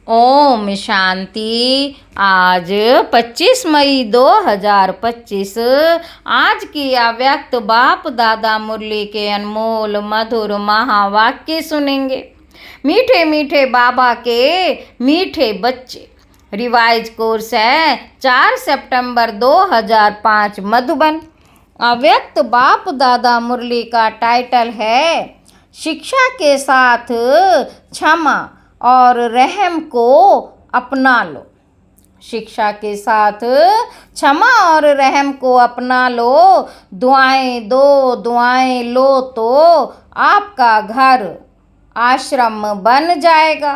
ओम शांति। आज 25 मई 2025। आज की अव्यक्त बाप दादा मुरली के अनमोल मधुर महावाक्य सुनेंगे। मीठे मीठे बाबा के मीठे बच्चे। रिवाइज कोर्स है 4 सितंबर 2005 मधुबन। अव्यक्त बाप दादा मुरली का टाइटल है शिक्षा के साथ क्षमा और रहम को अपना लो। शिक्षा के साथ क्षमा और रहम को अपना लो। दुआएं दो दुआएं लो तो आपका घर आश्रम बन जाएगा।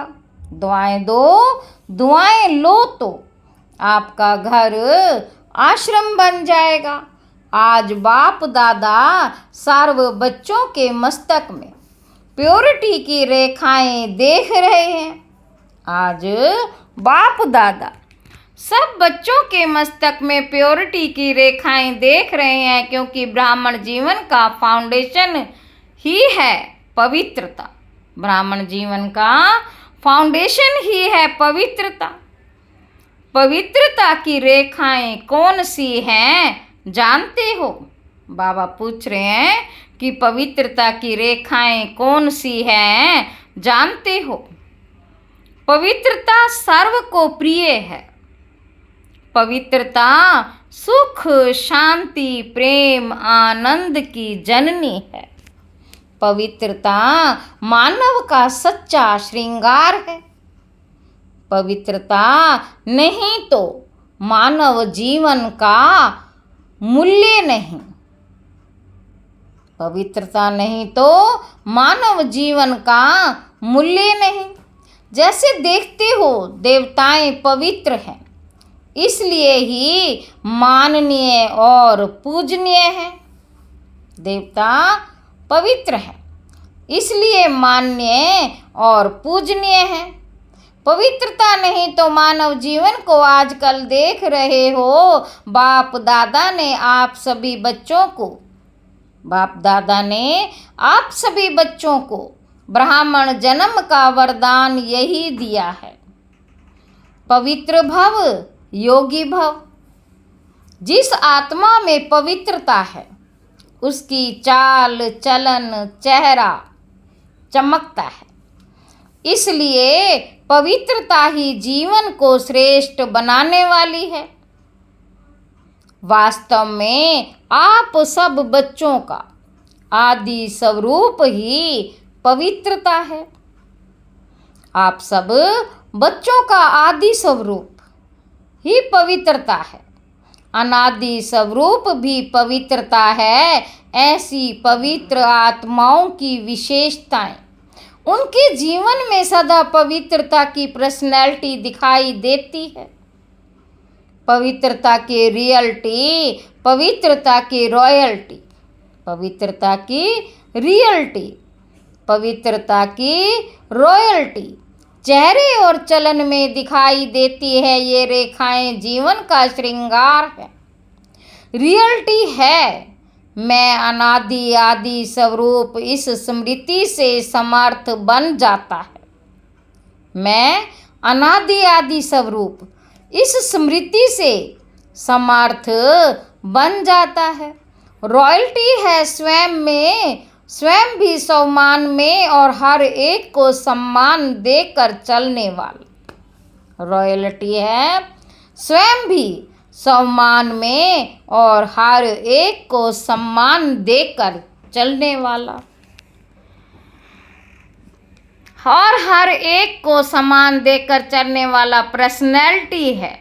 दुआएं दो दुआएं लो तो आपका घर आश्रम बन जाएगा। आज बाप दादा सर्व बच्चों के मस्तक में प्योरिटी की रेखाएं देख रहे हैं। आज बाप दादा सब बच्चों के मस्तक में प्योरिटी की रेखाएं देख रहे हैं, क्योंकि ब्राह्मण जीवन का फाउंडेशन ही है पवित्रता। ब्राह्मण जीवन का फाउंडेशन ही है पवित्रता। पवित्रता की रेखाएं कौन सी हैं जानते हो? बाबा पूछ रहे हैं कि पवित्रता की रेखाएं कौन सी हैं जानते हो? पवित्रता सर्व को प्रिय है। पवित्रता सुख शांति प्रेम आनंद की जननी है। पवित्रता मानव का सच्चा श्रृंगार है। पवित्रता नहीं तो मानव जीवन का मूल्य नहीं। पवित्रता नहीं तो मानव जीवन का मूल्य नहीं। जैसे देखते हो देवताएं पवित्र हैं, इसलिए ही माननीय और पूजनीय हैं। देवता पवित्र हैं, इसलिए माननीय और पूजनीय हैं। पवित्रता नहीं तो मानव जीवन को आजकल देख रहे हो। बाप दादा ने आप सभी बच्चों को ब्राह्मण जन्म का वरदान यही दिया है। पवित्र भव योगी भव। जिस आत्मा में पवित्रता है उसकी चाल चलन चेहरा चमकता है। इसलिए पवित्रता ही जीवन को श्रेष्ठ बनाने वाली है। वास्तव में आप सब बच्चों का आदि स्वरूप ही पवित्रता है। आप सब बच्चों का आदि स्वरूप ही पवित्रता है। अनादि स्वरूप भी पवित्रता है। ऐसी पवित्र आत्माओं की विशेषताएं उनके जीवन में सदा पवित्रता की पर्सनैलिटी दिखाई देती है। पवित्रता की रियलिटी, पवित्रता की रॉयल्टी, पवित्रता की रियलिटी, पवित्रता की रॉयल्टी चेहरे और चलन में दिखाई देती है। ये रेखाएं जीवन का श्रृंगार है। रियलिटी है मैं अनादि आदि स्वरूप। इस स्मृति से समर्थ बन जाता है। मैं अनादि आदि स्वरूप इस स्मृति से समर्थ बन जाता है। रॉयल्टी है स्वयं भी सम्मान में और हर एक को सम्मान देकर चलने वाला। रॉयल्टी है स्वयं भी सम्मान में और हर एक को सम्मान देकर चलने वाला। और हर एक को सम्मान देकर चलने वाला पर्सनैलिटी है।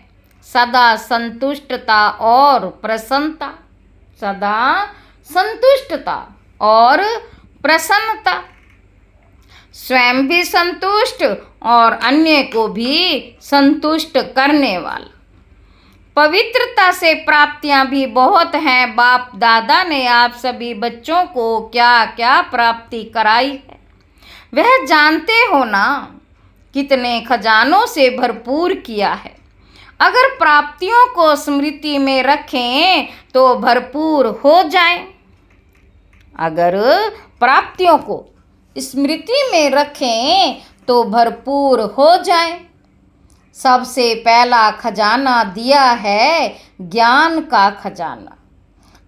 सदा संतुष्टता और प्रसन्नता। सदा संतुष्टता और प्रसन्नता। स्वयं भी संतुष्ट और अन्य को भी संतुष्ट करने वाला। पवित्रता से प्राप्तियां भी बहुत हैं। बाप दादा ने आप सभी बच्चों को क्या क्या प्राप्ति कराई है वह जानते हो ना। कितने खजानों से भरपूर किया है। अगर प्राप्तियों को स्मृति में रखें तो भरपूर हो जाएं। अगर प्राप्तियों को स्मृति में रखें तो भरपूर हो जाएं। सबसे पहला खजाना दिया है ज्ञान का खजाना,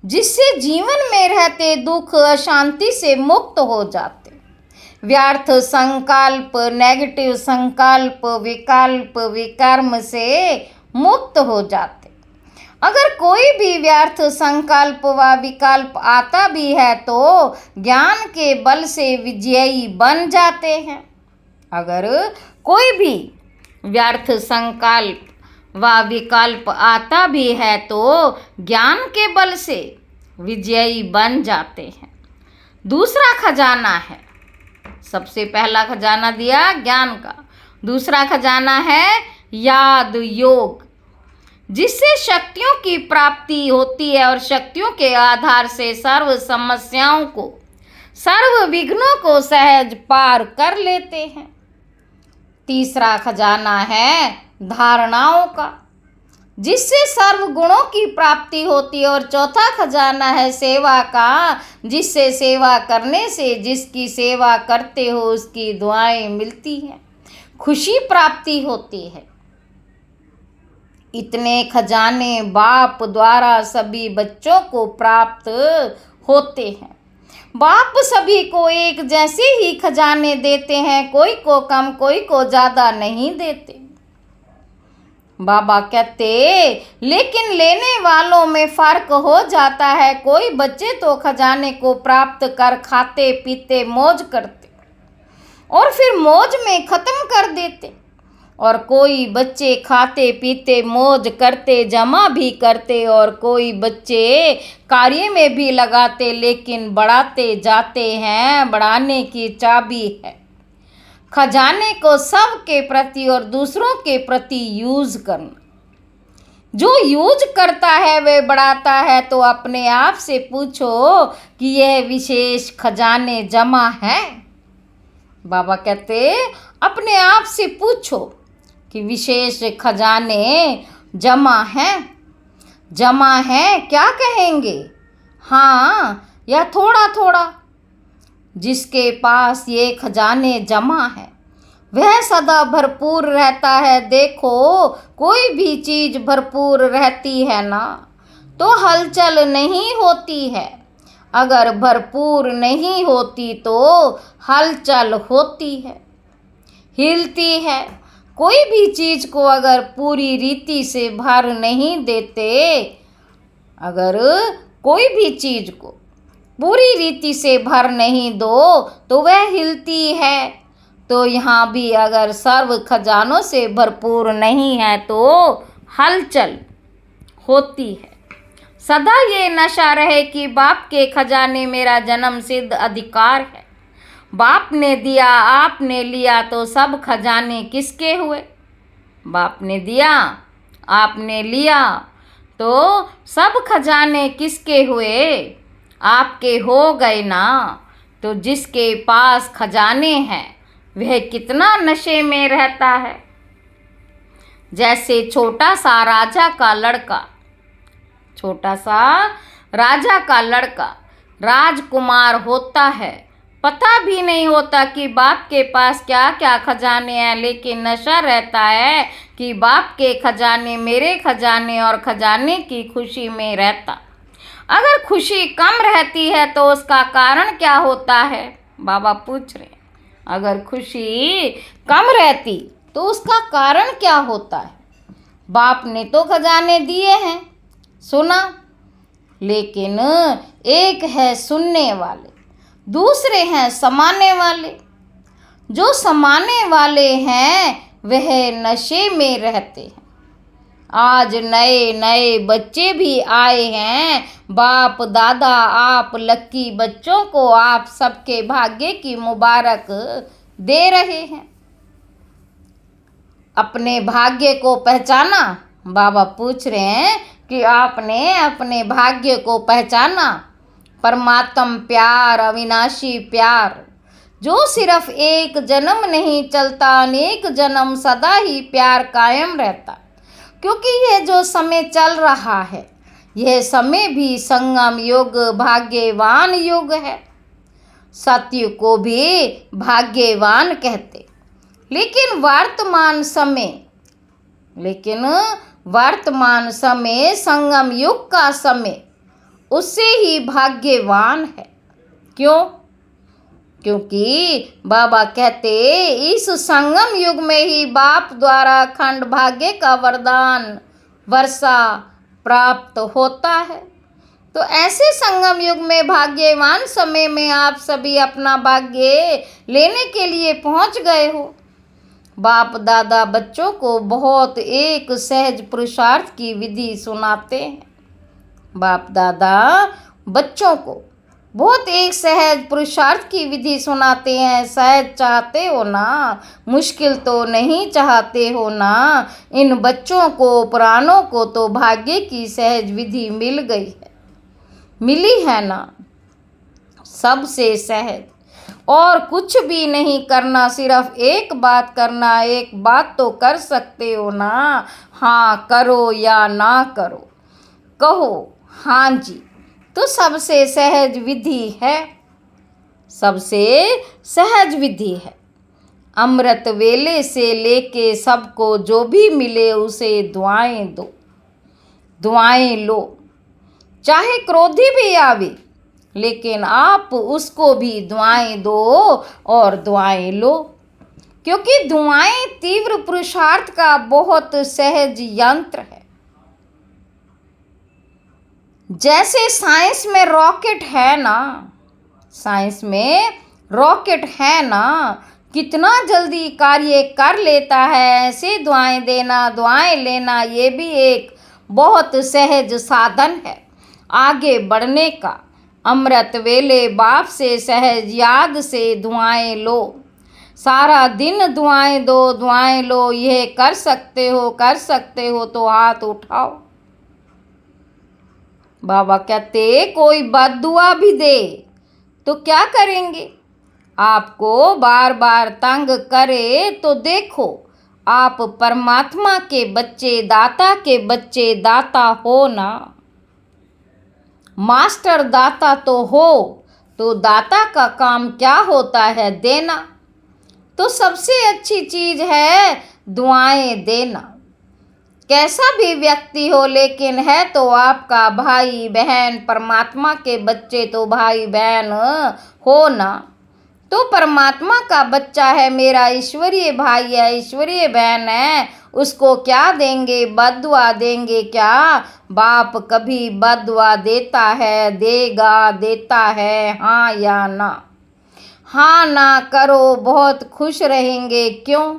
जिससे जीवन में रहते दुख अशांति से मुक्त हो जाते। व्यर्थ संकल्प, नेगेटिव संकल्प, विकल्प, विकर्म से मुक्त हो जाते। अगर कोई भी व्यर्थ संकल्प व विकल्प आता भी है तो ज्ञान के बल से विजयी बन जाते हैं। अगर कोई भी व्यर्थ संकल्प व विकल्प आता भी है तो ज्ञान के बल से विजयी बन जाते हैं। दूसरा खजाना है, सबसे पहला खजाना दिया ज्ञान का, दूसरा खजाना है याद योग, जिससे शक्तियों की प्राप्ति होती है और शक्तियों के आधार से सर्व समस्याओं को, सर्व विघ्नों को सहज पार कर लेते हैं। तीसरा खजाना है धारणाओं का, जिससे सर्व गुणों की प्राप्ति होती है। और चौथा खजाना है सेवा का, जिससे सेवा करने से जिसकी सेवा करते हो उसकी दुआएं मिलती हैं, खुशी प्राप्ति होती है। इतने खजाने बाप द्वारा सभी बच्चों को प्राप्त होते हैं। बाप सभी को एक जैसे ही खजाने देते हैं, कोई को कम कोई को ज़्यादा नहीं देते। बाबा कहते लेकिन लेने वालों में फर्क हो जाता है। कोई बच्चे तो खजाने को प्राप्त कर खाते पीते मौज करते और फिर मौज में ख़त्म कर देते, और कोई बच्चे खाते पीते मौज करते जमा भी करते, और कोई बच्चे कार्य में भी लगाते लेकिन बढ़ाते जाते हैं। बढ़ाने की चाबी है खजाने को सबके प्रति और दूसरों के प्रति यूज करना। जो यूज करता है वह बढ़ाता है। तो अपने आप से पूछो कि यह विशेष खजाने जमा है। बाबा कहते अपने आप से पूछो कि विशेष खजाने जमा हैं। जमा है क्या कहेंगे, हाँ या थोड़ा थोड़ा? जिसके पास ये खजाने जमा है वह सदा भरपूर रहता है। देखो कोई भी चीज़ भरपूर रहती है ना तो हलचल नहीं होती है, अगर भरपूर नहीं होती तो हलचल होती है, हिलती है। कोई भी चीज़ को अगर पूरी रीति से भर नहीं देते, अगर कोई भी चीज़ को पूरी रीति से भर नहीं दो तो वह हिलती है। तो यहाँ भी अगर सर्व खजानों से भरपूर नहीं है तो हलचल होती है। सदा ये नशा रहे कि बाप के खजाने मेरा जन्म सिद्ध अधिकार है। बाप ने दिया आपने लिया तो सब खजाने किसके हुए? बाप ने दिया आपने लिया तो सब खजाने किसके हुए? आपके हो गए ना। तो जिसके पास खजाने हैं वह कितना नशे में रहता है। जैसे छोटा सा राजा का लड़का, छोटा सा राजा का लड़का राजकुमार होता है, पता भी नहीं होता कि बाप के पास क्या क्या खजाने हैं, लेकिन नशा रहता है कि बाप के खजाने मेरे खजाने, और खजाने की खुशी में रहता। अगर खुशी कम रहती है तो उसका कारण क्या होता है? बाबा पूछ रहे हैं। अगर खुशी कम रहती तो उसका कारण क्या होता है? बाप ने तो खजाने दिए हैं, सुना, लेकिन एक है सुनने वाले, दूसरे हैं समाने वाले। जो समाने वाले हैं वह नशे में रहते हैं। आज नए नए बच्चे भी आए हैं। बाप दादा आप लक्की बच्चों को आप सबके भाग्य की मुबारक दे रहे हैं। अपने भाग्य को पहचाना? बाबा पूछ रहे हैं कि आपने अपने भाग्य को पहचाना? परमात्म प्यार, अविनाशी प्यार, जो सिर्फ एक जन्म नहीं चलता, अनेक जन्म सदा ही प्यार कायम रहता। क्योंकि यह जो समय चल रहा है यह समय भी संगम युग, भाग्यवान युग है। सत्य को भी भाग्यवान कहते, लेकिन वर्तमान समय लेकिन वर्तमान समय संगम युग का समय उससे ही भाग्यवान है। क्यों? क्योंकि बाबा कहते इस संगम युग में ही बाप द्वारा अखंड भाग्य का वरदान वर्षा प्राप्त होता है। तो ऐसे संगम युग में भाग्यवान समय में आप सभी अपना भाग्य लेने के लिए पहुंच गए हो। बाप दादा बच्चों को बहुत एक सहज पुरुषार्थ की विधि सुनाते हैं। बाप दादा बच्चों को बहुत एक सहज पुरुषार्थ की विधि सुनाते हैं। सहज चाहते हो ना, मुश्किल तो नहीं चाहते हो ना। इन बच्चों को प्राणों को तो भाग्य की सहज विधि मिल गई है, मिली है ना, सबसे सहज। और कुछ भी नहीं करना, सिर्फ एक बात करना। एक बात तो कर सकते हो ना, हाँ करो या ना करो, कहो हाँ जी, तो सबसे सहज विधि है, सबसे सहज विधि है। अमृत वेले से लेके सबको जो भी मिले उसे दुआएं दो, दुआएं लो। चाहे क्रोधी भी आवे लेकिन आप उसको भी दुआएं दो और दुआएं लो, क्योंकि दुआएं तीव्र पुरुषार्थ का बहुत सहज यंत्र है। जैसे साइंस में रॉकेट है ना, साइंस में रॉकेट है ना, कितना जल्दी कार्य कर लेता है। ऐसे दुआएं देना, दुआएं लेना, ये भी एक बहुत सहज साधन है आगे बढ़ने का। अमृत वेले बाप से सहज याद से दुआएं लो। सारा दिन दुआएं दो, दुआएं लो। यह कर सकते हो, कर सकते हो तो हाथ उठाओ। बाबा कहते कोई बद्दुआ भी दे तो क्या करेंगे? आपको बार बार तंग करे तो देखो, आप परमात्मा के बच्चे, दाता के बच्चे, दाता हो ना, मास्टर दाता तो हो। तो दाता का काम क्या होता है? देना। तो सबसे अच्छी चीज है दुआएं देना। कैसा भी व्यक्ति हो लेकिन है तो आपका भाई बहन, परमात्मा के बच्चे तो भाई बहन हो ना। तो परमात्मा का बच्चा है, मेरा ईश्वरीय भाई है, ईश्वरीय बहन है, उसको क्या देंगे? बद्दुआ देंगे क्या? बाप कभी बद्दुआ देता है, देगा, देता है, हाँ या ना? हाँ ना करो, बहुत खुश रहेंगे। क्यों?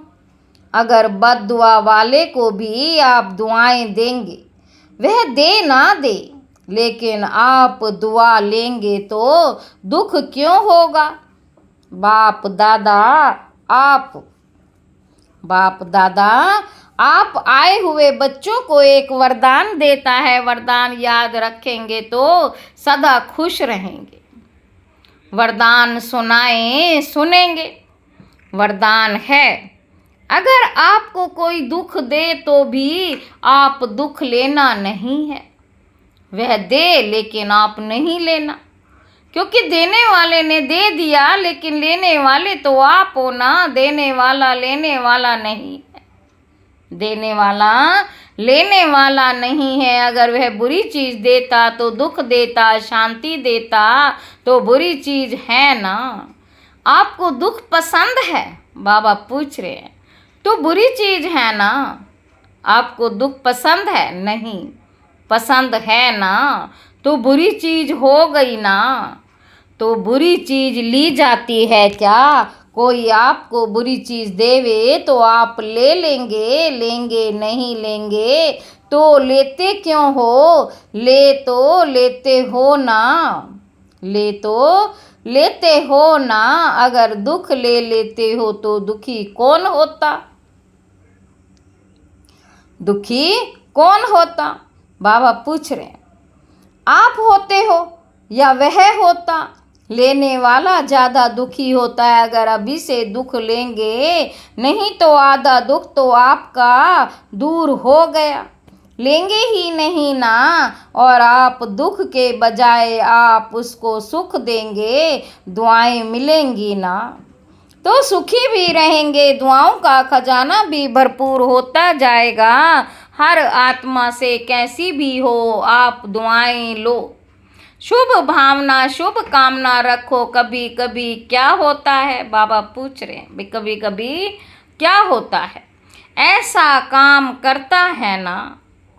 अगर बद्दुआ वाले को भी आप दुआएं देंगे, वह दे ना दे, लेकिन आप दुआ लेंगे तो दुख क्यों होगा? बाप दादा आप आए हुए बच्चों को एक वरदान देता है। वरदान याद रखेंगे तो सदा खुश रहेंगे। वरदान सुनाएं, सुनेंगे। वरदान है, अगर आपको कोई दुख दे तो भी आप दुख लेना नहीं है। वह दे लेकिन आप नहीं लेना, क्योंकि देने वाले ने दे दिया, लेकिन लेने वाले तो आप हो ना। देने वाला लेने वाला नहीं है, देने वाला लेने वाला नहीं है। अगर वह बुरी चीज़ देता तो दुख देता, शांति देता तो बुरी चीज़ है ना। आपको दुख पसंद है? बाबा पूछ रहे हैं, तो बुरी चीज़ है ना। आपको दुख पसंद है? नहीं पसंद है ना, तो बुरी चीज़ हो गई ना। तो बुरी चीज़ ली जाती है क्या? कोई आपको बुरी चीज़ देवे तो आप ले लेंगे? लेंगे नहीं, लेंगे तो लेते क्यों हो? ले तो लेते हो ना, ले तो लेते हो ना। अगर दुख ले लेते हो तो दुखी कौन होता? दुखी कौन होता? बाबा पूछ रहे हैं, आप होते हो या वह होता? लेने वाला ज़्यादा दुखी होता है। अगर अभी से दुख लेंगे नहीं तो आधा दुख तो आपका दूर हो गया। लेंगे ही नहीं ना, और आप दुख के बजाय आप उसको सुख देंगे, दुआएं मिलेंगी ना। तो सुखी भी रहेंगे, दुआओं का खजाना भी भरपूर होता जाएगा। हर आत्मा से कैसी भी हो आप दुआएं लो, शुभ भावना शुभ कामना रखो। कभी कभी क्या होता है, बाबा पूछ रहे हैं भाई, कभी कभी क्या होता है, ऐसा काम करता है ना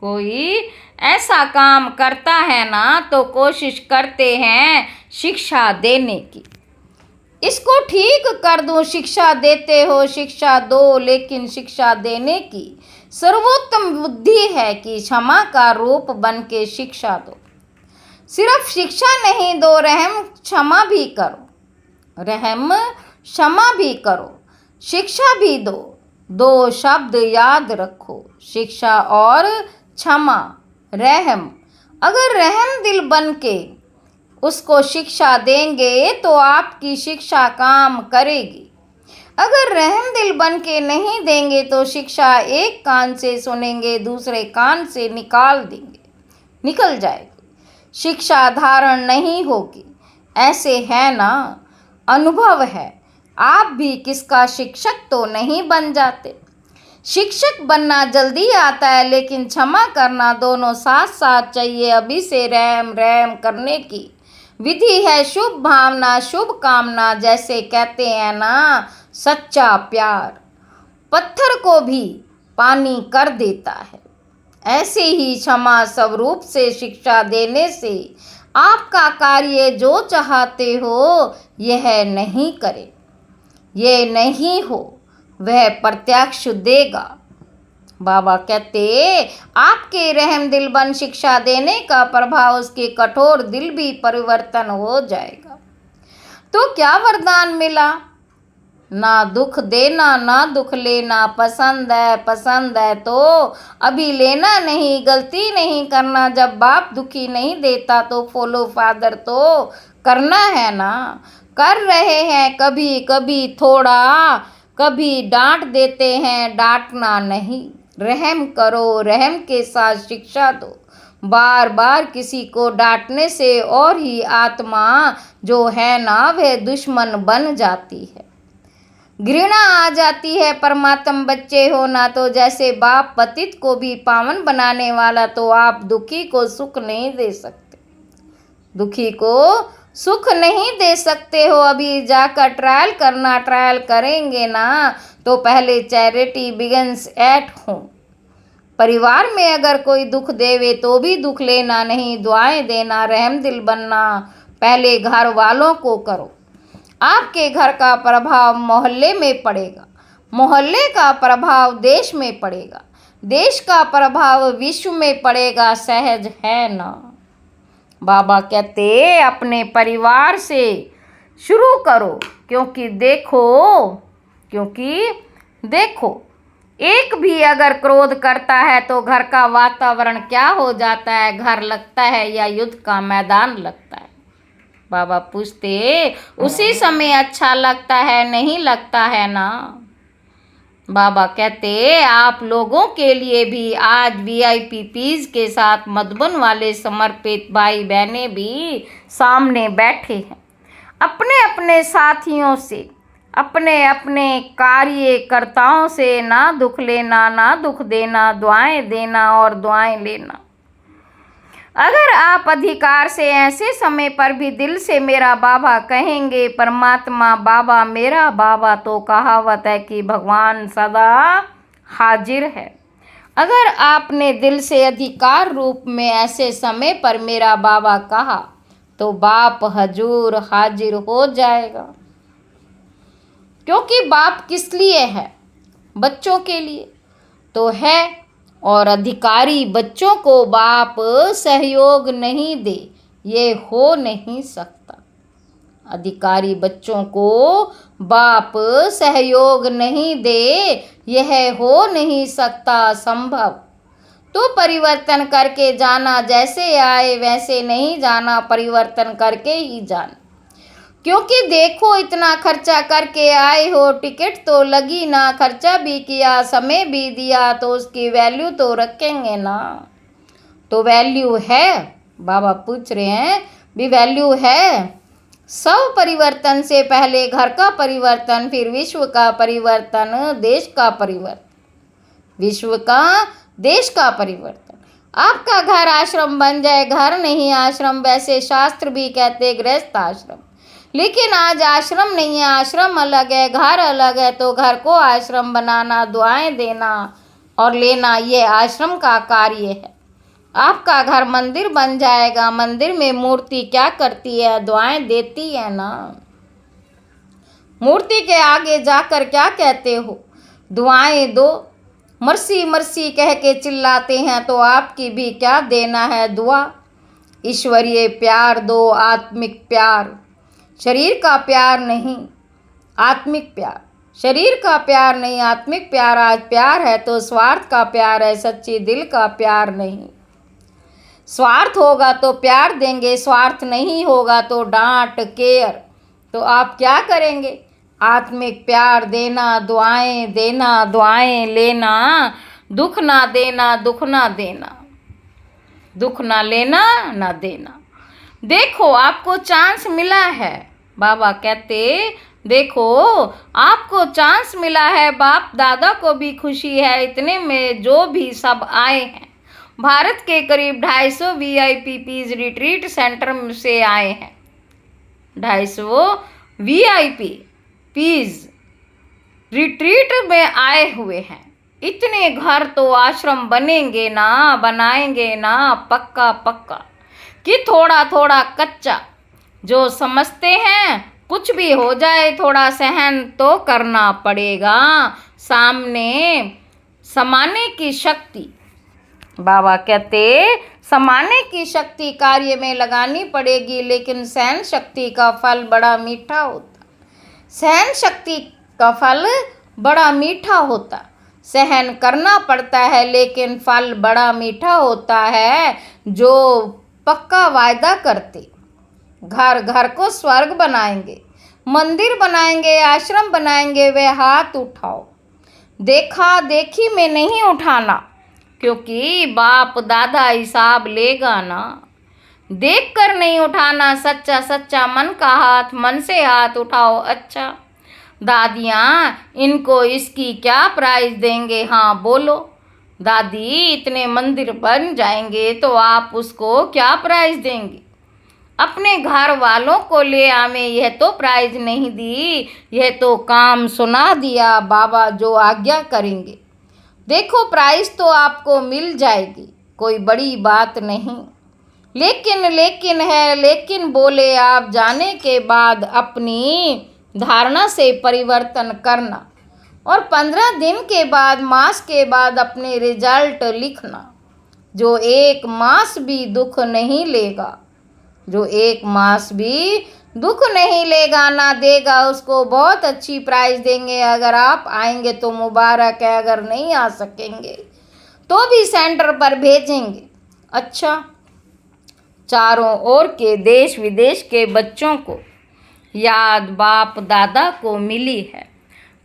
कोई, ऐसा काम करता है ना तो कोशिश करते हैं शिक्षा देने की। इसको ठीक कर दूं, शिक्षा देते हो शिक्षा दो, लेकिन शिक्षा देने की सर्वोत्तम बुद्धि है कि क्षमा का रूप बन के शिक्षा दो। सिर्फ शिक्षा नहीं दो, रहम क्षमा भी करो, रहम क्षमा भी करो, शिक्षा भी दो। दो शब्द याद रखो, शिक्षा और क्षमा, रहम। अगर रहम दिल बन के उसको शिक्षा देंगे तो आपकी शिक्षा काम करेगी। अगर रहम दिल बन के नहीं देंगे तो शिक्षा एक कान से सुनेंगे, दूसरे कान से निकल जाएगी, शिक्षा धारण नहीं होगी। ऐसे है ना, अनुभव है। आप भी किसका शिक्षक तो नहीं बन जाते। शिक्षक बनना जल्दी आता है, लेकिन क्षमा करना दोनों साथ साथ चाहिए। अभी से रहम करने की विधि है शुभ भावना शुभ कामना। जैसे कहते हैं ना, सच्चा प्यार पत्थर को भी पानी कर देता है, ऐसे ही क्षमा स्वरूप से शिक्षा देने से आपका कार्य जो चाहते हो यह नहीं करे, ये नहीं हो, वह प्रत्यक्ष देगा। बाबा कहते आपके रहम दिल बन शिक्षा देने का प्रभाव उसके कठोर दिल भी परिवर्तन हो जाएगा। तो क्या वरदान मिला, ना दुख देना ना दुख लेना। पसंद है तो अभी लेना नहीं, गलती नहीं करना। जब बाप दुखी नहीं देता तो फॉलो फादर तो करना है ना। कर रहे हैं कभी कभी थोड़ा, कभी डांट देते हैं, डांटना नहीं। रहम करो, रहम के साथ शिक्षा दो। बार बार किसी को डांटने से और ही आत्मा जो है ना वह दुश्मन बन जाती है, घृणा आ जाती है। परमात्म बच्चे हो ना, तो जैसे बाप पतित को भी पावन बनाने वाला, तो आप दुखी को सुख नहीं दे सकते, दुखी को सुख नहीं दे सकते हो। अभी जाकर ट्रायल करना, ट्रायल करेंगे ना तो पहले चैरिटी बिगिंस एट होम। परिवार में अगर कोई दुख देवे तो भी दुख लेना नहीं, दुआएं देना, रहम दिल बनना पहले घर वालों को करो। आपके घर का प्रभाव मोहल्ले में पड़ेगा, मोहल्ले का प्रभाव देश में पड़ेगा, देश का प्रभाव विश्व में पड़ेगा। सहज है ना। बाबा कहते अपने परिवार से शुरू करो, क्योंकि देखो एक भी अगर क्रोध करता है तो घर का वातावरण क्या हो जाता है, घर लगता है या युद्ध का मैदान लगता है। बाबा पूछते उसी समय अच्छा लगता है, नहीं लगता है ना। बाबा कहते आप लोगों के लिए भी आज VIP पीस के साथ मधुबन वाले समर्पित भाई बहनें भी सामने बैठे हैं। अपने अपने साथियों से, अपने अपने कार्यकर्ताओं से ना दुख लेना ना दुख देना, दुआएं देना और दुआएं लेना। अगर आप अधिकार से ऐसे समय पर भी दिल से मेरा बाबा कहेंगे, परमात्मा बाबा मेरा बाबा, तो कहावत है कि भगवान सदा हाजिर है। अगर आपने दिल से अधिकार रूप में ऐसे समय पर मेरा बाबा कहा तो बाप हजूर हाजिर हो जाएगा। क्योंकि बाप किस लिए है, बच्चों के लिए तो है। और अधिकारी बच्चों को बाप सहयोग नहीं दे, ये हो नहीं सकता। अधिकारी बच्चों को बाप सहयोग नहीं दे, यह हो नहीं सकता संभव। तो परिवर्तन करके जाना, जैसे आए वैसे नहीं जाना, परिवर्तन करके ही जाना। क्योंकि देखो इतना खर्चा करके आए हो, टिकट तो लगी ना, खर्चा भी किया, समय भी दिया, तो उसकी वैल्यू तो रखेंगे ना। तो वैल्यू है, बाबा पूछ रहे हैं भी वैल्यू है। सब परिवर्तन से पहले घर का परिवर्तन, फिर विश्व का परिवर्तन, देश का परिवर्तन, विश्व का देश का परिवर्तन। आपका घर आश्रम बन जाए, घर नहीं आश्रम, वैसे शास्त्र भी कहते गृहस्थ आश्रम, लेकिन आज आश्रम नहीं है, आश्रम अलग है, घर अलग है। तो घर को आश्रम बनाना, दुआएं देना और लेना, ये आश्रम का कार्य है। आपका घर मंदिर बन जाएगा। मंदिर में मूर्ति क्या करती है? दुआएं देती है ना। मूर्ति के आगे जाकर क्या कहते हो? दुआएं दो। मर्सी मर्सी कह के चिल्लाते हैं तो आपकी भी क्या देना है? दुआ। ईश्वरीय प्यार दो, आत्मिक प्यार, शरीर का प्यार नहीं, आत्मिक प्यार। शरीर का प्यार नहीं, आत्मिक प्यार। आज प्यार है तो स्वार्थ का प्यार है, सच्ची दिल का प्यार नहीं। स्वार्थ होगा तो प्यार देंगे, स्वार्थ नहीं होगा तो डांट, केयर। तो आप क्या करेंगे? आत्मिक प्यार देना, दुआएं देना, दुआएं लेना, दुख ना देना, दुख ना देना, दुख ना लेना ना देना। देखो आपको चांस मिला है। बाबा कहते देखो आपको चांस मिला है। बाप दादा को भी खुशी है। इतने में जो भी सब आए हैं, भारत के करीब 250 VIP रिट्रीट सेंटर से आए हैं। 250 VIP रिट्रीट में आए हुए हैं। इतने घर तो आश्रम बनेंगे ना, बनाएंगे ना, पक्का पक्का कि थोड़ा थोड़ा कच्चा। जो समझते हैं कुछ भी हो जाए थोड़ा सहन तो करना पड़ेगा। सामने समाने की शक्ति, बाबा कहते समाने की शक्ति कार्य में लगानी पड़ेगी, लेकिन सहन शक्ति का फल बड़ा मीठा होता। सहन शक्ति का फल बड़ा मीठा होता। सहन करना पड़ता है लेकिन फल बड़ा मीठा होता है। जो पक्का वायदा करते, घर घर को स्वर्ग बनाएंगे, मंदिर बनाएंगे, आश्रम बनाएंगे, वे हाथ उठाओ। देखा देखी में नहीं उठाना, क्योंकि बाप दादा हिसाब लेगा ना। देख कर नहीं उठाना, सच्चा सच्चा मन का हाथ, मन से हाथ उठाओ। अच्छा दादियाँ, इनको इसकी क्या प्राइस देंगे? हाँ बोलो दादी, इतने मंदिर बन जाएंगे तो आप उसको क्या प्राइस देंगे? अपने घर वालों को ले आवे, यह तो प्राइज नहीं दी, यह तो काम सुना दिया। बाबा जो आज्ञा करेंगे, देखो प्राइज तो आपको मिल जाएगी, कोई बड़ी बात नहीं। लेकिन है, लेकिन बोले आप जाने के बाद अपनी धारणा से परिवर्तन करना, और 15 दिन के बाद, मास के बाद अपने रिजल्ट लिखना। जो एक मास भी दुख नहीं लेगा, जो एक मास भी दुख नहीं लेगा ना देगा, उसको बहुत अच्छी प्राइस देंगे। अगर आप आएंगे तो मुबारक है, अगर नहीं आ सकेंगे तो भी सेंटर पर भेजेंगे। अच्छा, चारों ओर के देश विदेश के बच्चों को याद बाप दादा को मिली है।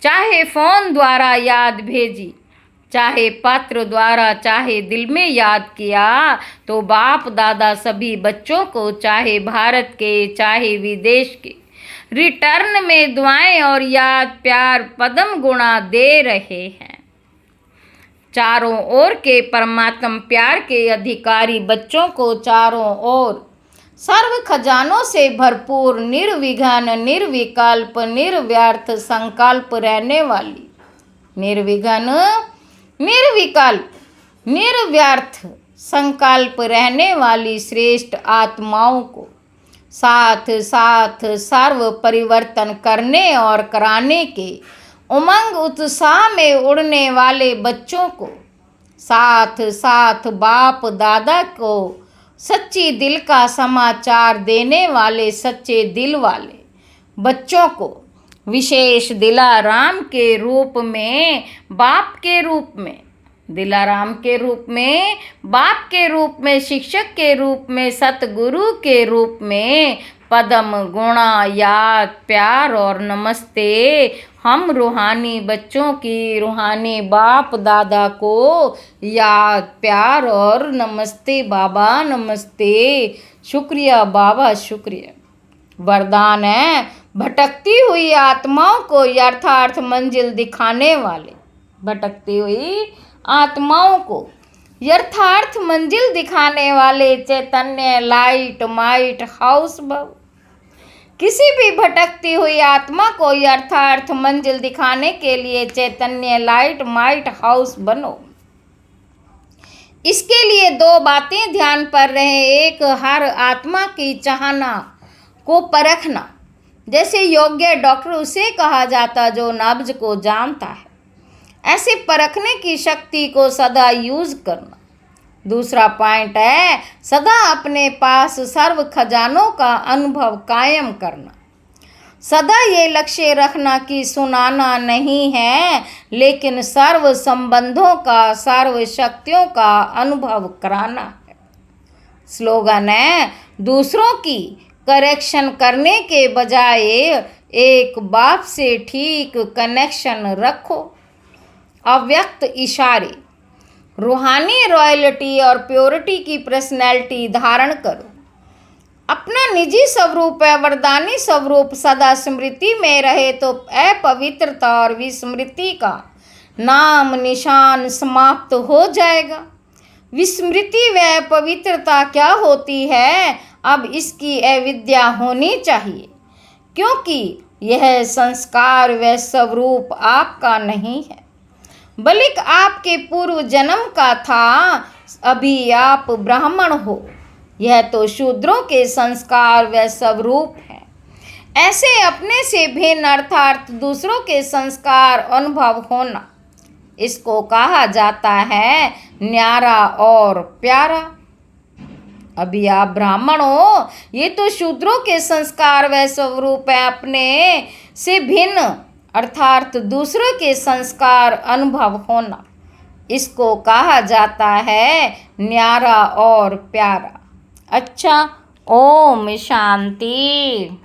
चाहे फ़ोन द्वारा याद भेजी, चाहे पत्र द्वारा, चाहे दिल में याद किया, तो बाप दादा सभी बच्चों को, चाहे भारत के चाहे विदेश के, रिटर्न में दुआएं और याद प्यार पदम गुणा दे रहे हैं। चारों ओर के परमात्म प्यार के अधिकारी बच्चों को चारों ओर सर्व खजानों से भरपूर, निर्विघ्न, निर्विकल्प, निर्व्यर्थ संकल्प रहने वाली, निर्विघ्न, निर्विकल्प, निर्व्यर्थ संकल्प रहने वाली श्रेष्ठ आत्माओं को, साथ साथ सर्व परिवर्तन करने और कराने के उमंग उत्साह में उड़ने वाले बच्चों को, साथ साथ बाप दादा को सच्ची दिल का समाचार देने वाले सच्चे दिल वाले बच्चों को, विशेष दिलाराम के रूप में, बाप के रूप में, दिलाराम के रूप में, बाप के रूप में, शिक्षक के रूप में, सतगुरु के रूप में पदम गुणा याद प्यार और नमस्ते हम रूहानी बच्चों की, रूहानी बाप दादा को याद प्यार और नमस्ते बाबा, नमस्ते, शुक्रिया बाबा, शुक्रिया। वरदान है भटकती हुई आत्माओं को यथार्थ मंजिल दिखाने वाले। भटकती हुई आत्माओं को यथार्थ मंजिल दिखाने वाले चैतन्य लाइट माइट हाउस भव। किसी भी भटकती हुई आत्मा को यथार्थ मंजिल दिखाने के लिए चैतन्य लाइट माइट हाउस बनो। इसके लिए दो बातें ध्यान पर रहे। एक, हर आत्मा की चाहना को परखना, जैसे योग्य डॉक्टर उसे कहा जाता जो नब्ज को जानता है। ऐसे परखने की शक्ति को सदा यूज करना। दूसरा पॉइंट है सदा अपने पास सर्व खजानों का अनुभव कायम करना। सदा ये लक्ष्य रखना कि सुनाना नहीं है, लेकिन सर्व संबंधों का सर्व शक्तियों का अनुभव कराना है। स्लोगन है दूसरों की करेक्शन करने के बजाय एक बाप से ठीक कनेक्शन रखो। अव्यक्त इशारे, रूहानी रॉयल्टी और प्योरिटी की पर्सनैलिटी धारण करो। अपना निजी स्वरूप है वरदानी स्वरूप सदा स्मृति में रहे तो अपवित्रता और विस्मृति का नाम निशान समाप्त हो जाएगा। विस्मृति व पवित्रता क्या होती है, अब इसकी अविद्या होनी चाहिए, क्योंकि यह संस्कार व स्वरूप आपका नहीं है, बल्कि आपके पूर्व जन्म का था। अभी आप ब्राह्मण हो, यह तो शूद्रों के संस्कार व स्वरूप है। ऐसे अपने से भिन्न अर्थात दूसरों के संस्कार अनुभव होना, इसको कहा जाता है न्यारा और प्यारा। अभी आप ब्राह्मण हो, ये तो शूद्रों के संस्कार व स्वरूप है। अपने से भिन्न अर्थात दूसरों के संस्कार अनुभव होना, इसको कहा जाता है न्यारा और प्यारा। अच्छा, ओम शांति।